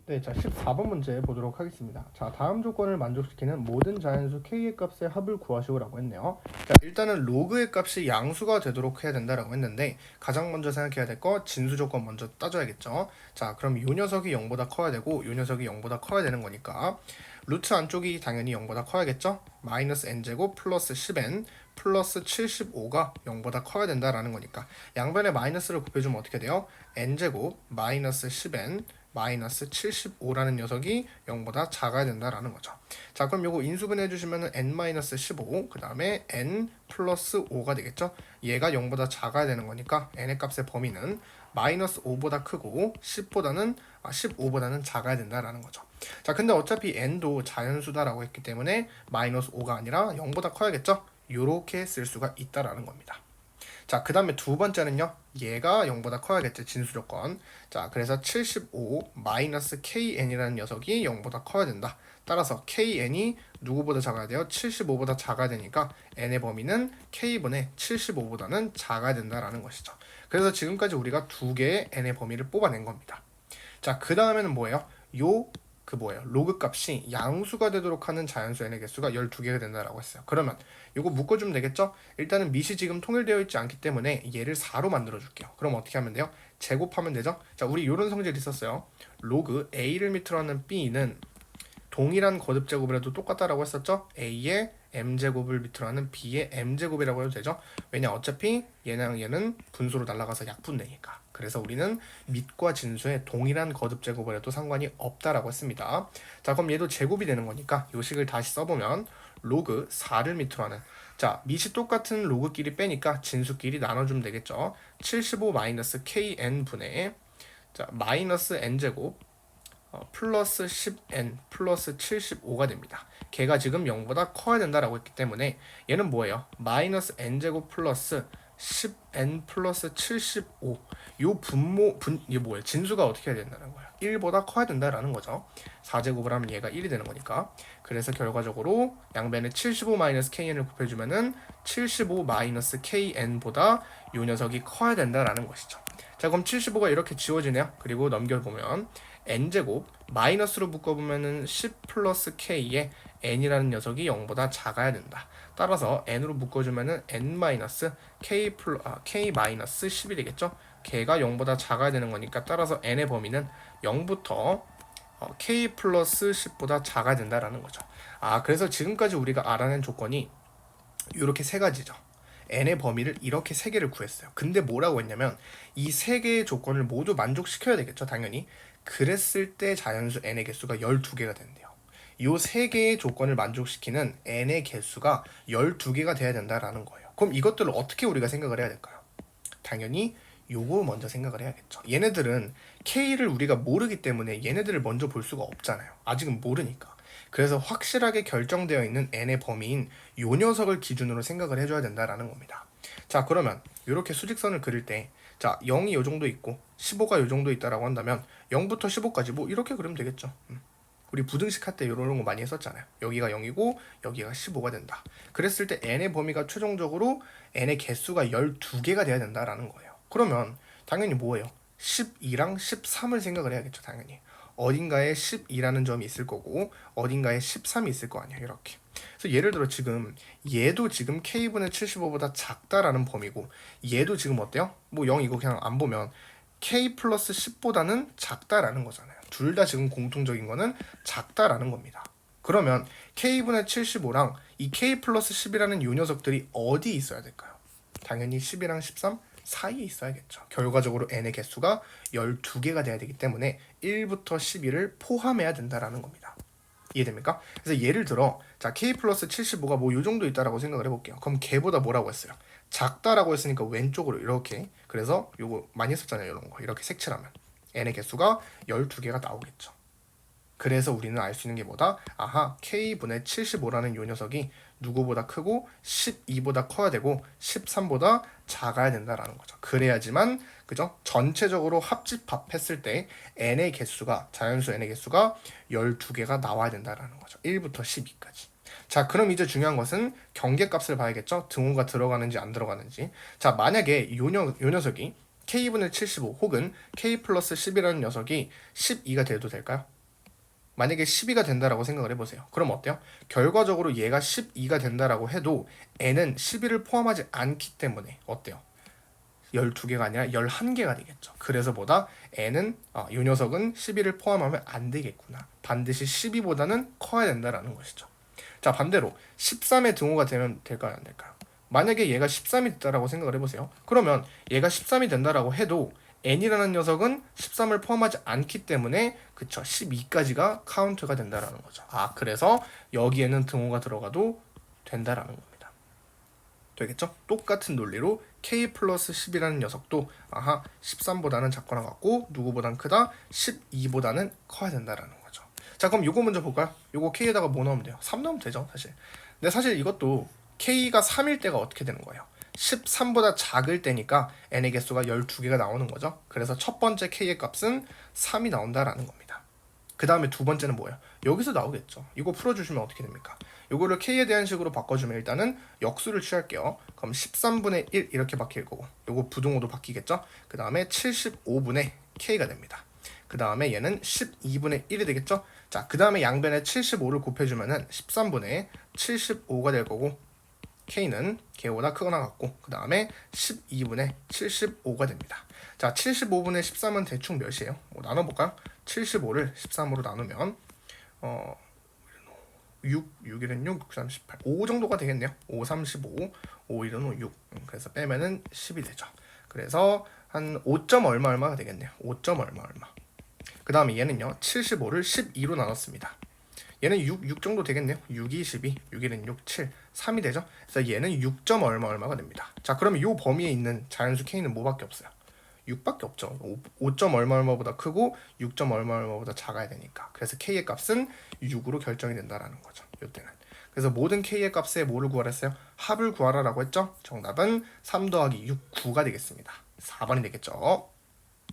네, 자 14번 문제 보도록 하겠습니다. 자, 다음 조건을 만족시키는 모든 자연수 k의 값의 합을 구하시오라고 했네요. 자, 일단은 로그의 값이 양수가 되도록 해야 된다라고 했는데 가장 먼저 생각해야 될 거 진수 조건 먼저 따져야겠죠. 자, 그럼 요 녀석이 0보다 커야 되고 요 녀석이 0보다 커야 되는 거니까 루트 안쪽이 당연히 0보다 커야겠죠. 마이너스 n제곱 플러스 10n 플러스 75가 0보다 커야 된다라는 거니까 양변에 마이너스를 곱해주면 어떻게 돼요? n제곱 마이너스 10n 마이너스 75라는 녀석이 0보다 작아야 된다라는 거죠. 자, 그럼 요거 인수분해 해주시면은 n-15 그 다음에 n 플러스 5가 되겠죠. 얘가 0보다 작아야 되는 거니까 n의 값의 범위는 마이너스 5보다 크고 15보다는 작아야 된다라는 거죠. 자, 근데 어차피 n도 자연수다라고 했기 때문에 마이너스 5가 아니라 0보다 커야겠죠. 요렇게 쓸 수가 있다라는 겁니다. 자, 그 다음에 두 번째는요. 얘가 0보다 커야겠지, 진수조건. 자, 그래서 75 마이너스 kn이라는 녀석이 0보다 커야 된다. 따라서 kn이 누구보다 작아야 돼요? 75보다 작아야 되니까 n의 범위는 k분의 75보다는 작아야 된다라는 것이죠. 그래서 지금까지 우리가 두 개의 n의 범위를 뽑아낸 겁니다. 자, 그 다음에는 뭐예요? 로그 값이 양수가 되도록 하는 자연수 n의 개수가 12개가 된다라고 했어요. 그러면 이거 묶어주면 되겠죠? 일단은 밑이 지금 통일되어 있지 않기 때문에 얘를 4로 만들어 줄게요. 그럼 어떻게 하면 돼요? 제곱하면 되죠? 자, 우리 이런 성질이 있었어요. 로그 a를 밑으로 하는 b는 동일한 거듭 제곱을 해도 똑같다라고 했었죠? a의 m제곱을 밑으로 하는 b의 m제곱이라고 해도 되죠? 왜냐, 어차피 얘랑 얘는 분수로 날아가서 약분되니까. 그래서 우리는 밑과 진수의 동일한 거듭 제곱을 해도 상관이 없다라고 했습니다. 자, 그럼 얘도 제곱이 되는 거니까 이 식을 다시 써보면 로그 4를 밑으로 하는, 자, 밑이 똑같은 로그끼리 빼니까 진수끼리 나눠주면 되겠죠. 75 마이너스 kn 분의, 자, 마이너스 n제곱 플러스 10n 플러스 75가 됩니다. 걔가 지금 0보다 커야 된다라고 했기 때문에 얘는 뭐예요? 마이너스 n제곱 플러스 10n 플러스 75. 요 이게 뭐예요? 진수가 어떻게 해야 된다는 거예요? 1보다 커야 된다라는 거죠. 4제곱을 하면 얘가 1이 되는 거니까. 그래서 결과적으로 양변에 75 마이너스 kn을 곱해주면은 75 마이너스 kn보다 요 녀석이 커야 된다라는 것이죠. 자, 그럼 75가 이렇게 지워지네요. 그리고 넘겨보면 n제곱 마이너스로 묶어보면은 10 플러스 k에 n이라는 녀석이 0보다 작아야 된다. 따라서 n으로 묶어주면은 n 마이너스 k 마이너스 10이 되겠죠. 걔가 0보다 작아야 되는 거니까 따라서 n의 범위는 0부터 k 플러스 10보다 작아야 된다라는 거죠. 아, 그래서 지금까지 우리가 알아낸 조건이 이렇게 세 가지죠. n의 범위를 이렇게 세 개를 구했어요. 근데 뭐라고 했냐면 이 세 개의 조건을 모두 만족시켜야 되겠죠, 당연히. 그랬을 때 자연수 n의 개수가 12개가 된대요. 이 세 개의 조건을 만족시키는 n의 개수가 12개가 돼야 된다라는 거예요. 그럼 이것들을 어떻게 우리가 생각을 해야 될까요? 당연히 요거 먼저 생각을 해야겠죠. 얘네들은 K를 우리가 모르기 때문에 얘네들을 먼저 볼 수가 없잖아요. 아직은 모르니까. 그래서 확실하게 결정되어 있는 n의 범위인 요 녀석을 기준으로 생각을 해줘야 된다라는 겁니다. 자, 그러면 이렇게 수직선을 그릴 때, 자, 0이 요 정도 있고 15가 요 정도 있다라고 한다면 0부터 15까지 뭐 이렇게 그리면 되겠죠. 우리 부등식 할 때 이런 거 많이 했었잖아요. 여기가 0이고 여기가 15가 된다. 그랬을 때 n의 범위가 최종적으로 n의 개수가 12개가 돼야 된다라는 거예요. 그러면 당연히 뭐예요? 12랑 13을 생각을 해야겠죠, 당연히. 어딘가에 12라는 점이 있을 거고 어딘가에 13이 있을 거 아니야, 이렇게. 그래서 예를 들어 지금 얘도 지금 k분의 75보다 작다라는 범위고 얘도 지금 어때요? 뭐 0 이거 그냥 안 보면 k 플러스 10보다는 작다라는 거잖아요. 둘 다 지금 공통적인 거는 작다라는 겁니다. 그러면 k분의 75랑 이 k 플러스 10이라는 요 녀석들이 어디 있어야 될까요? 당연히 10이랑 13 사이에 있어야겠죠. 결과적으로 n의 개수가 12개가 돼야 되기 때문에 1부터 12를 포함해야 된다라는 겁니다. 이해됩니까? 그래서 예를 들어 자, k 플러스 75가 뭐 요 정도 있다라고 생각을 해볼게요. 그럼 걔보다 뭐라고 했어요? 작다라고 했으니까 왼쪽으로 이렇게, 그래서 요거 많이 했었잖아요. 이런 거 이렇게 색칠하면 n의 개수가 12개가 나오겠죠. 그래서 우리는 알 수 있는 게 뭐다? 아하, k분의 75라는 요 녀석이 누구보다 크고 12보다 커야 되고 13보다 작아야 된다라는 거죠. 그래야지만, 그죠? 전체적으로 합집합했을 때 n의 개수가, 자연수 n의 개수가 12개가 나와야 된다라는 거죠. 1부터 12까지. 자, 그럼 이제 중요한 것은 경계값을 봐야겠죠? 등호가 들어가는지 안 들어가는지. 자, 만약에 요 녀석이 k분의 75 혹은 k 플러스 10이라는 녀석이 12가 돼도 될까요? 만약에 12가 된다라고 생각을 해보세요. 그럼 어때요? 결과적으로 얘가 12가 된다라고 해도 n은 12를 포함하지 않기 때문에 어때요? 12개가 아니라 11개가 되겠죠. 그래서 보다 n은 이 녀석은 12를 포함하면 안 되겠구나. 반드시 12보다는 커야 된다라는 것이죠. 자, 반대로 13의 등호가 되면 될까요, 안 될까요? 만약에 얘가 13이 됐다라고 생각을 해보세요. 그러면 얘가 13이 된다라고 해도 n이라는 녀석은 13을 포함하지 않기 때문에 그쵸, 12까지가 카운트가 된다라는 거죠. 그래서 여기에는 등호가 들어가도 된다라는 겁니다. 되겠죠? 똑같은 논리로 k 플러스 10이라는 녀석도 13보다는 작거나 같고 누구보단 크다, 12보다는 커야 된다라는 거죠. 자, 그럼 요거 먼저 볼까요? 요거 k에다가 뭐 넣으면 돼요? 3 넣으면 되죠, 사실. 근데 사실 이것도 k가 3일 때가 어떻게 되는 거예요? 13보다 작을 때니까 n의 개수가 12개가 나오는 거죠. 그래서 첫 번째 k의 값은 3이 나온다라는 겁니다. 그 다음에 두 번째는 뭐예요? 여기서 나오겠죠. 이거 풀어주시면 어떻게 됩니까? 이거를 k에 대한 식으로 바꿔주면 일단은 역수를 취할게요. 그럼 13분의 1 이렇게 바뀔 거고, 요거 부등호도 바뀌겠죠. 그 다음에 75분의 k가 됩니다. 그 다음에 얘는 12분의 1이 되겠죠. 자, 그 다음에 양변에 75를 곱해주면은 13분의 75가 될 거고, k는 k보다 크거나 같고, 그 다음에 12분의 75가 됩니다. 자, 75분의 13은 대충 몇이에요? 나눠볼까요? 75를 13으로 나누면 6일은 6, 3, 18, 5 정도가 되겠네요. 5, 35, 5, 1은 6. 그래서 빼면은 10이 되죠. 그래서 한 5점 얼마가 되겠네요. 5점 얼마. 그 다음에 얘는요, 75를 12로 나눴습니다. 얘는 6 정도 되겠네요. 6, 2, 12, 6일은 6, 7, 3이 되죠. 그래서 얘는 6점 얼마가 됩니다. 자, 그러면 이 범위에 있는 자연수 k는 뭐밖에 없어요? 6밖에 없죠. 5점 얼마보다 크고 6점 얼마보다 작아야 되니까. 그래서 k의 값은 6으로 결정이 된다라는 거죠. 이때는. 그래서 모든 k의 값에 뭐를 구하랬어요? 합을 구하라라고 했죠. 정답은 3 더하기 6, 9가 되겠습니다. 4번이 되겠죠.